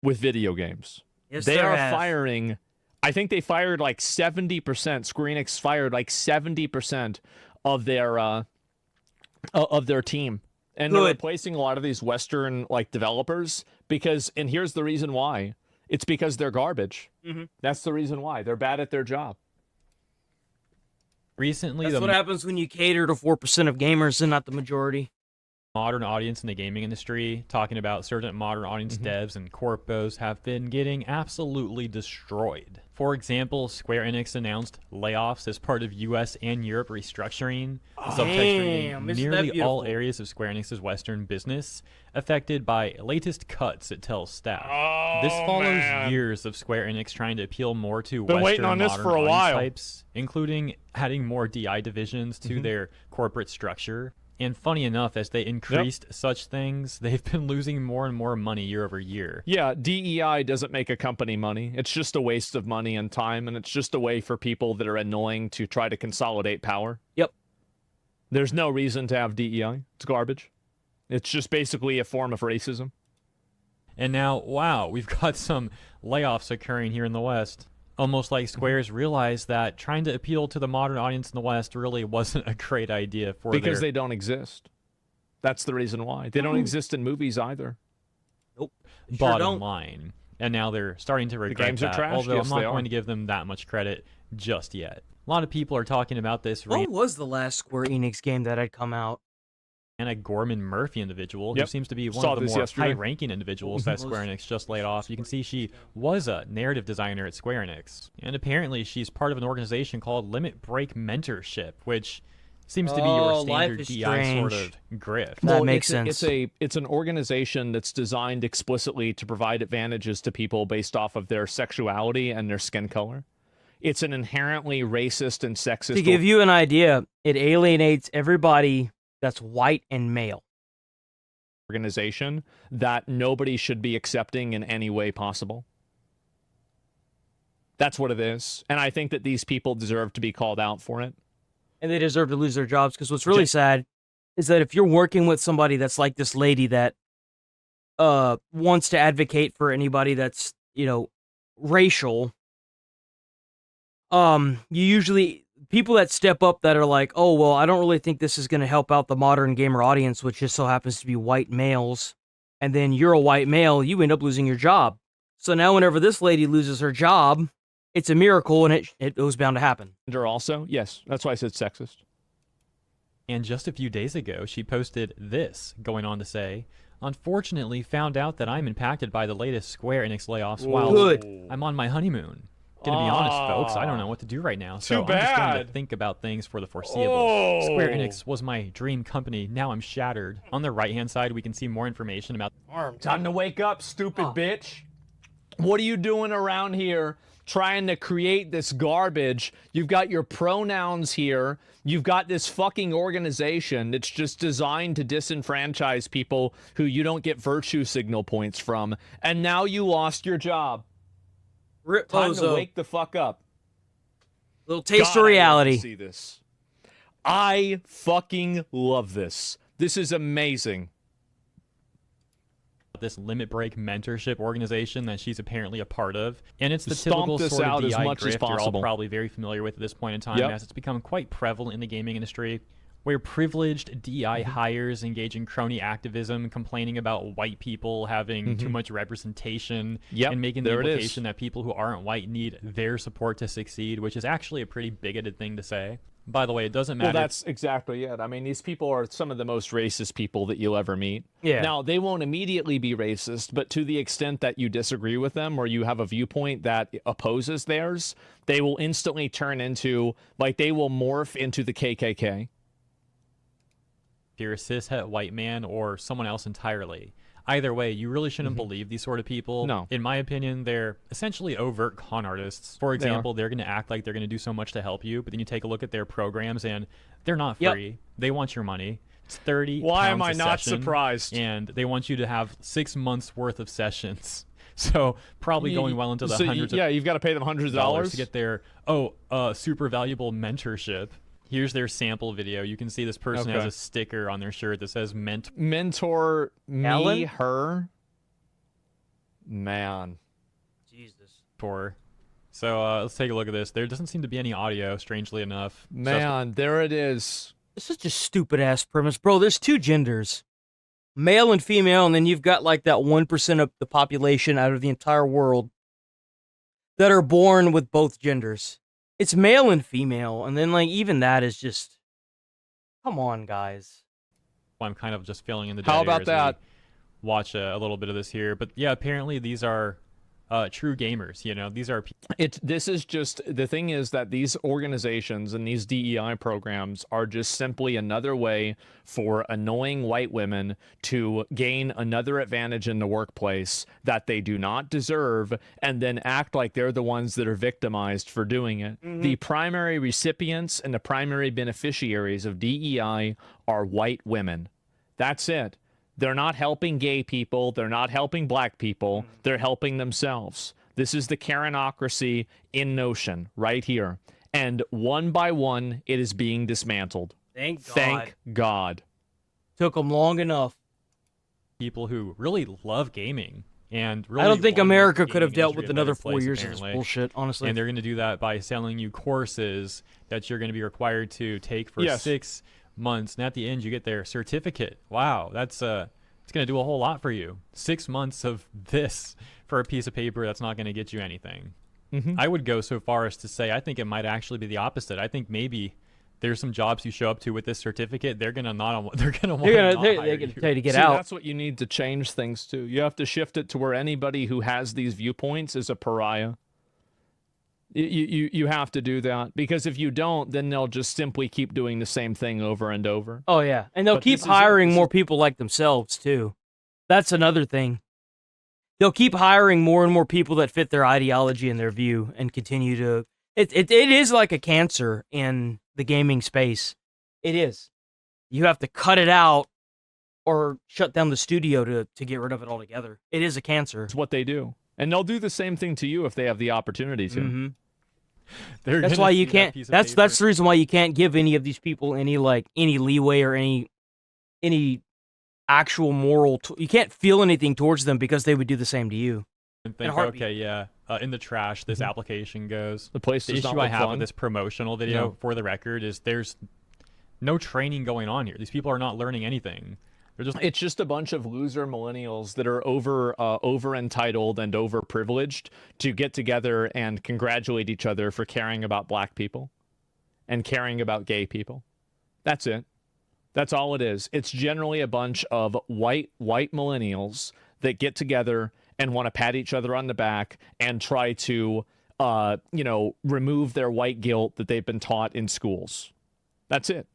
with video games. Yes, They there are has. firing. I think they fired like 70%. Square Enix fired like 70% of their team, and they're Good. replacing a lot of these Western like developers because. And here's the reason why: it's because they're garbage. That's the reason why they're bad at their job. Recently, That's what happens when you cater to 4% of gamers and not the majority. modern audience in the gaming industry, talking about certain modern audience devs and corpos, have been getting absolutely destroyed. For example, Square Enix announced layoffs as part of US and Europe restructuring. The subtext reading, Damn, isn't that nearly all beautiful? areas of Square Enix's Western business affected by latest cuts, it tells staff. This follows man. years of Square Enix trying to appeal more to Been Western waiting on this modern for a audience while. types, including adding more DI divisions to their corporate structure. And funny enough, as they increased such things, they've been losing more and more money year over year. Yeah, DEI doesn't make a company money. It's just a waste of money and time, and it's just a way for people that are annoying to try to consolidate power. Yep. There's no reason to have DEI. It's garbage. It's just basically a form of racism. And now, wow, we've got some layoffs occurring here in the West. Almost like Square's realized that trying to appeal to the modern audience in the West really wasn't a great idea for Because their... they don't exist. That's the reason why. They don't exist in movies either. Nope. bottom don't. line. And now they're starting to regret games are that, trash? although Yes, I'm they not are. going to give them that much credit just yet. A lot of people are talking about this What was the last Square Enix game that had come out? Anna Gorman Murphy individual, who Yep. seems to be one Saw of the this more yesterday. high-ranking individuals that Square Enix just laid off. You can see she was a narrative designer at Square Enix, and apparently she's part of an organization called Limit Break Mentorship, which seems to be your Oh, Life standard is DI sort Strange. of grift. That makes it's sense. It's an organization that's designed explicitly to provide advantages to people based off of their sexuality and their skin color. It's an inherently racist and sexist To give you an idea, it alienates everybody that's white and male. organization that nobody should be accepting in any way possible. That's what it is. And I think that these people deserve to be called out for it. And they deserve to lose their jobs, because what's really sad is that if you're working with somebody that's like this lady that wants to advocate for anybody that's, racial, you usually, people that step up that are like, oh, well, I don't really think this is going to help out the modern gamer audience, which just so happens to be white males, and then you're a white male, you end up losing your job. So now whenever this lady loses her job, it's a miracle, and it was bound to happen. Gender also, yes, that's why I said sexist. And just a few days ago, she posted this, going on to say, "Unfortunately, found out that I'm impacted by the latest Square Enix layoffs while Good. I'm on my honeymoon. Gonna be honest, folks, I don't know what to do right now, so I'm just going to bad. think about things for the foreseeable. Oh. Square Enix was my dream company. Now I'm shattered." On the right-hand side, we can see more information about Time to wake up, stupid bitch. What are you doing around here trying to create this garbage? You've got your pronouns here. You've got this fucking organization that's just designed to disenfranchise people who you don't get virtue signal points from. And now you lost your job. Rip Time to Bozo. wake the fuck up. Little taste God, of I love to reality. see this. I fucking love this. This is amazing. this Limit Break mentorship organization that she's apparently a part of. And it's the Stomp typical this sort out of as DI much as grift you're all possible. probably very familiar with at this point in time, Yep. as it's become quite prevalent in the gaming industry, where privileged DI hires engage in crony activism, complaining about white people having too much representation, Yep, and making the there it is. implication that people who aren't white need their support to succeed, which is actually a pretty bigoted thing to say. By the way, it doesn't matter. Well, that's exactly it. I mean, these people are some of the most racist people that you'll ever meet. Yeah. Now, they won't immediately be racist, but to the extent that you disagree with them or you have a viewpoint that opposes theirs, they will instantly turn into, like, they will morph into the KKK. if you're a cishet white man or someone else entirely. Either way, you really shouldn't believe these sort of people. No. In my opinion, they're essentially overt con artists. For example, they're going to act like they're going to do so much to help you, but then you take a look at their programs and they're not Yep. free. They want your money. It's 30 Why am pounds I a not session, surprised? And they want you to have 6 months worth of sessions. So probably going well into the hundreds yeah, of you've got to pay them hundreds of dollars dollars to get their super valuable mentorship. Here's their sample video. You can see this person has Okay. a sticker on their shirt that says mentor. mentor me, Ellen? her. Man. Jesus. for. So let's take a look at this. There doesn't seem to be any audio, strangely enough. Man, there it is. This is just stupid ass premise, bro. There's two genders, male and female, and then you've got like that 1% of the population out of the entire world that are born with both genders. It's male and female, and then like even that is just, come on, guys. I'm kind of just filling in the dead How air about as that? we watch a little bit of this here. But yeah, apparently these are true gamers. You know, these are This is just, the thing is that these organizations and these DEI programs are just simply another way for annoying white women to gain another advantage in the workplace that they do not deserve, and then act like they're the ones that are victimized for doing it. The primary recipients and the primary beneficiaries of DEI are white women. That's it. They're not helping gay people. They're not helping black people. They're helping themselves. This is the Karenocracy in notion right here. And one by one, it is being dismantled. Thank God. Thank God. Took them long enough. people who really love gaming and really I don't think want to make America the could have gaming dealt industry with a another better 4 place, years of this apparently. bullshit, honestly. And they're going to do that by selling you courses that you're going to be required to take for Yes. 6 months, and at the end you get their certificate. Wow, that's it's going to do a whole lot for you. 6 months of this for a piece of paper that's not going to get you anything. I would go so far as to say I think it might actually be the opposite. I think maybe there's some jobs you show up to with this certificate, they're gonna want they're to gonna not they're hire gonna you. tell you to get See, out. that's what you need to change things to. You have to shift it to where anybody who has these viewpoints is a pariah. You have to do that, because if you don't, then they'll just simply keep doing the same thing over and over. Oh yeah, and they'll But keep this is it. hiring This more is- people like themselves too. That's another thing. They'll keep hiring more and more people that fit their ideology and their view, and continue to. It is like a cancer in the gaming space. It is. You have to cut it out, or shut down the studio to get rid of it altogether. It is a cancer. It's what they do, and they'll do the same thing to you if they have the opportunity to. Mhm. They're That's gonna why you see that can't. piece of That's paper. the reason why you can't give any of these people any leeway or any actual moral. You can't feel anything towards them, because they would do the same to you. And think, heartbeat. okay, yeah, in the trash this application goes. The place The does not issue I look have fun. with this promotional video, No. for the record, is there's no training going on here. These people are not learning anything. They're just It's just a bunch of loser millennials that are over entitled and over privileged to get together and congratulate each other for caring about black people and caring about gay people. That's it. That's all it is. It's generally a bunch of white millennials that get together and want to pat each other on the back and try to remove their white guilt that they've been taught in schools. That's it.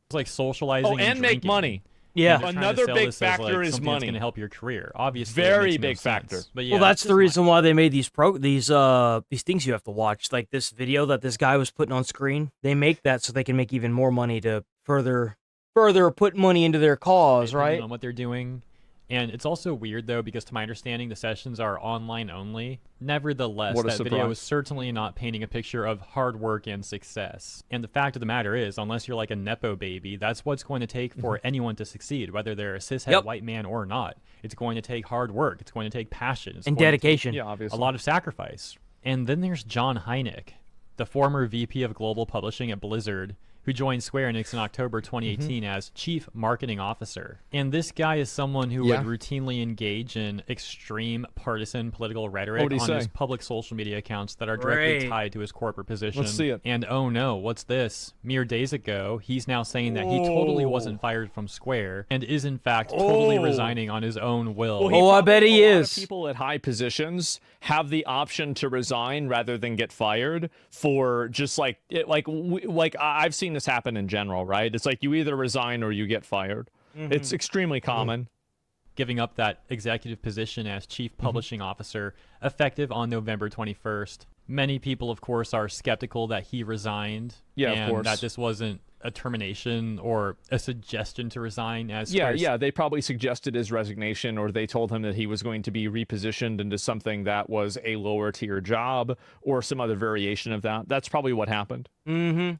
it's like socializing Oh, and make drinking. money. Yeah. And they're trying to Another sell big this as, factor like, is something that's money. going to help your career. Obviously, it Very makes no big sense. factor. But yeah, Well, that's the just reason why they made these these things you have to watch, like this video that this guy was putting on screen. They make that so they can make even more money to further put money into their cause, opinion right? on what they're doing. And it's also weird, though, because to my understanding, the sessions are online only. Nevertheless, What a that video surprise. is certainly not painting a picture of hard work and success. And the fact of the matter is, unless you're like a Nepo baby, that's what's going to take for anyone to succeed, whether they're a cishet Yep. white man or not. It's going to take hard work. It's going to take passion. It's And going to take dedication. Yeah, a obviously. lot of sacrifice. And then there's John Hynek, the former VP of Global Publishing at Blizzard, who joined Square Enix in October 2018 as Chief Marketing Officer. And this guy is someone who Yeah. would routinely engage in extreme partisan political rhetoric What'd he on his say? public social media accounts that are directly Great. tied to his corporate position. Let's see it. And oh no, what's this? Mere days ago, he's now saying that he totally Oh. wasn't fired from Square and is in fact totally Oh. resigning on his own will. Well, Oh, I bet he a lot of is. people at high positions have the option to resign rather than get fired for just like I've seen this happen in general, right? It's like you either resign or you get fired. It's extremely common. Giving up that executive position as chief publishing officer effective on November 21st. Many people, of course, are skeptical that he resigned Yeah, of and course. that this wasn't a termination or a suggestion to resign as Yeah, first. yeah, they probably suggested his resignation, or they told him that he was going to be repositioned into something that was a lower tier job or some other variation of that. That's probably what happened. Mm-hmm.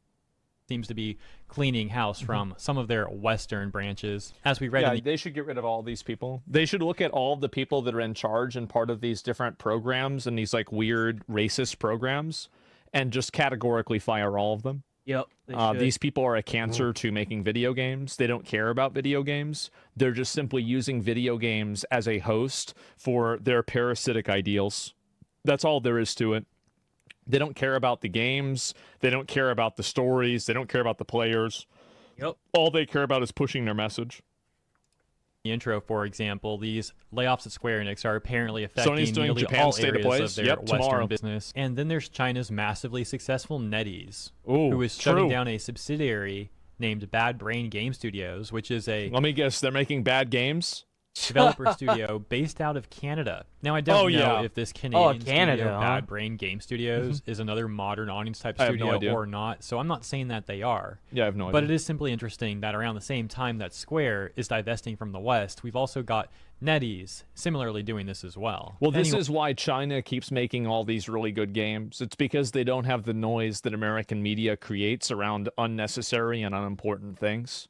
seems to be cleaning house from some of their Western branches. As we read in the they should get rid of all these people. They should look at all the people that are in charge and part of these different programs and these like weird racist programs and just categorically fire all of them. Yep. These people are a cancer to making video games. They don't care about video games. They're just simply using video games as a host for their parasitic ideals. That's all there is to it. They don't care about the games. They don't care about the stories. They don't care about the players. Yep. All they care about is pushing their message. the intro, for example, these layoffs at Square Enix are apparently affecting Sony's doing nearly Japan all State of areas Play. of their Yep, Western tomorrow. business. And then there's China's massively successful NetEase, Ooh, who is shutting true. down a subsidiary named Bad Brain Game Studios, which is a Let me guess, they're making bad games? developer studio based out of Canada. Now, I don't know if this Canadian Canada, studio, huh? Bad Brain Game Studios, is another modern audience type I have no studio idea. or not, so I'm not saying that they are. Yeah, I have no But idea. it is simply interesting that around the same time that Square is divesting from the West, we've also got NetEase similarly doing this as well. Well, this Anyway- is why China keeps making all these really good games. It's because they don't have the noise that American media creates around unnecessary and unimportant things.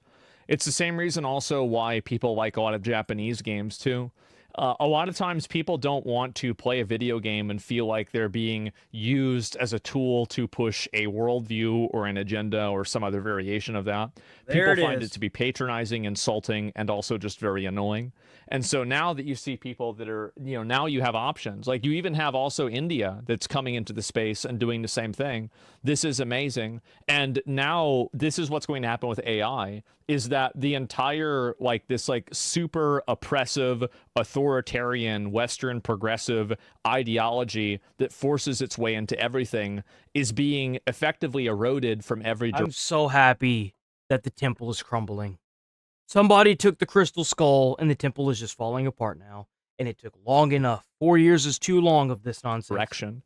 It's the same reason also why people like a lot of Japanese games too. A lot of times people don't want to play a video game and feel like they're being used as a tool to push a worldview or an agenda or some other variation of that. There People it find is. it to be patronizing, insulting, and also just very annoying. And so now that you see people that are, now you have options. Like you even have also India that's coming into the space and doing the same thing. This is amazing. And now this is what's going to happen with AI is that the entire this super oppressive, authoritarian, Western progressive ideology that forces its way into everything is being effectively eroded from every I'm so happy that the temple is crumbling. Somebody took the crystal skull and the temple is just falling apart now. And it took long enough. 4 years is too long of this nonsense. direction.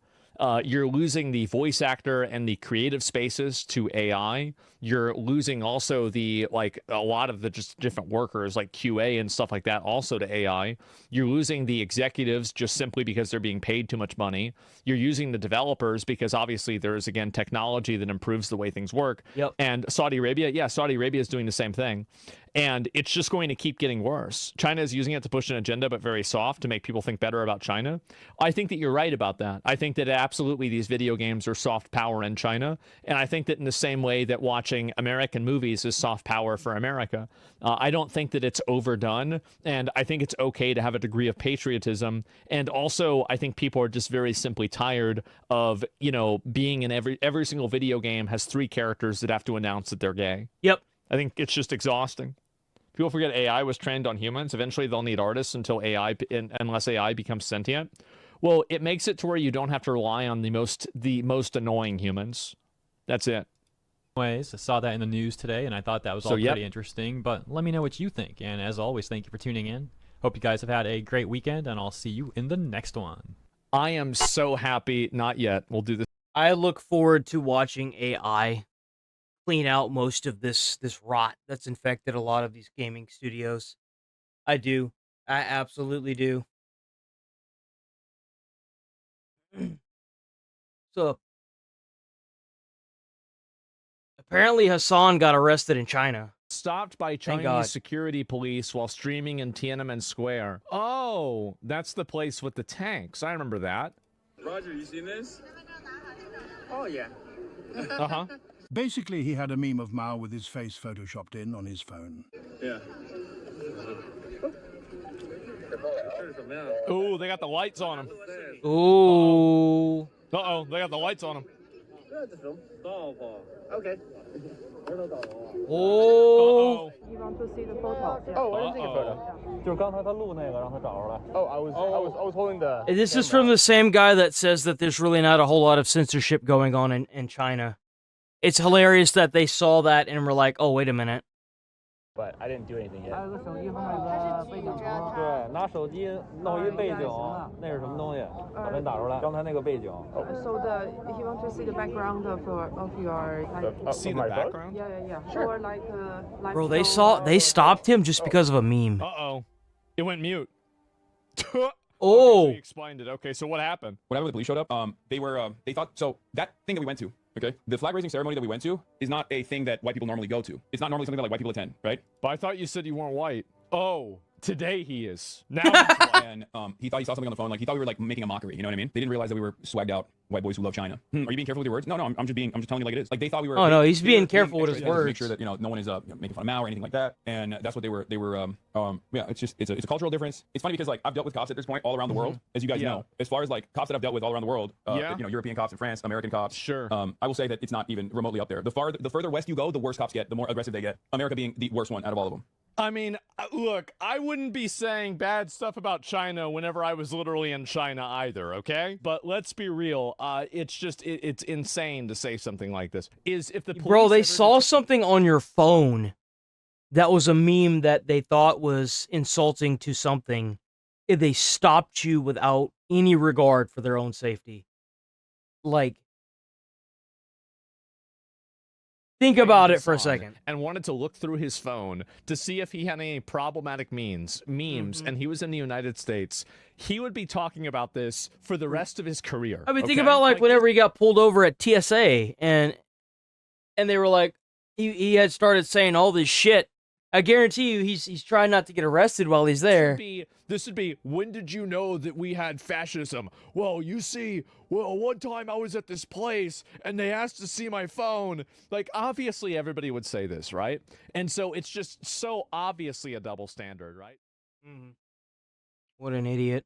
You're losing the voice actor and the creative spaces to AI. You're losing also a lot of the just different workers like QA and stuff like that also to AI. You're losing the executives just simply because they're being paid too much money. You're using the developers because obviously there is, again, technology that improves the way things work. Yep. And Saudi Arabia is doing the same thing. And it's just going to keep getting worse. China is using it to push an agenda, but very soft to make people think better about China. I think that you're right about that. I think that absolutely these video games are soft power in China. And I think that in the same way that watching American movies is soft power for America, I don't think that it's overdone. And I think it's okay to have a degree of patriotism. And also, I think people are just very simply tired of, being in every single video game has 3 characters that have to announce that they're gay. Yep. I think it's just exhausting. People forget AI was trained on humans. Eventually, they'll need artists unless AI becomes sentient. Well, it makes it to where you don't have to rely on the most annoying humans. That's it. Anyways, I saw that in the news today, and I thought that was all pretty interesting. But let me know what you think. And as always, thank you for tuning in. Hope you guys have had a great weekend, and I'll see you in the next one. I am so happy. Not yet. We'll do this. I look forward to watching AI clean out most of this rot that's infected a lot of these gaming studios. I do. I absolutely do. So apparently Hassan got arrested in China. Stopped by God. Chinese security police while streaming in Tiananmen Square. Oh, that's the place with the tanks. I remember that. Roger, you seen this? Oh, yeah. Uh-huh. Basically, he had a meme of Mao with his face photoshopped in on his phone. Yeah. Ooh, they got the lights on them. Ooh. Uh-oh, they got the lights on them. Okay. Oh. Uh-oh. You want to see the photo? Oh, where is the photo? 就是刚才他录那个，让他找出来。Oh, I was holding the. This is from the same guy that says that there's really not a whole lot of censorship going on in China. It's hilarious that they saw that and were like, oh, wait a minute. But I didn't do anything yet. 还有个手机和那个背景图。对，拿手机弄一背景，那是什么东西？把它打出来。刚才那个背景。So he want to see the background of your like. See the background? Yeah. Sure. Or like Bro, they stopped him just because of a meme. Uh-oh. It went mute. Oh. So you explained it. Okay, so what happened? Whenever the police showed up, they thought, so that thing that we went to, Okay, the flag raising ceremony that we went to is not a thing that white people normally go to. It's not normally something that like white people attend, right? But I thought you said you weren't white. Oh, today he is. Now And he thought he saw something on the phone, like he thought we were like making a mockery. You know what I mean? They didn't realize that we were swagged out white boys who love China. Are you being careful with your words? No, I'm just telling you like it is. Like they thought we were. Oh, no, he's they being were careful with his extra to words. Make sure that no one is making fun of Mao or anything like that. And that's what they were. Yeah, it's a cultural difference. It's funny because like I've dealt with cops at this point all around the world, as you guys know. As far as like cops that I've dealt with all around the world, European cops in France, American cops. Sure. I will say that it's not even remotely up there. The further west you go, the worse cops get, the more aggressive they get. America being the worst one out of all of them. I mean, look, I wouldn't be saying bad stuff about China whenever I was literally in China either, okay? But let's be real. It's insane to say something like this. If the Bro, police they ever saw something on your phone that was a meme that they thought was insulting to something. They stopped you without any regard for their own safety. Like, think about it for a second. and wanted to look through his phone to see if he had any problematic memes, and he was in the United States, he would be talking about this for the rest of his career. I mean, think okay? about like whenever he got pulled over at TSA and they were like, he had started saying all this shit. I guarantee you, he's trying not to get arrested while he's there. This would be, when did you know that we had fascism? Well, you see, one time I was at this place and they asked to see my phone. Like, obviously everybody would say this, right? And so it's just so obviously a double standard, right? What an idiot.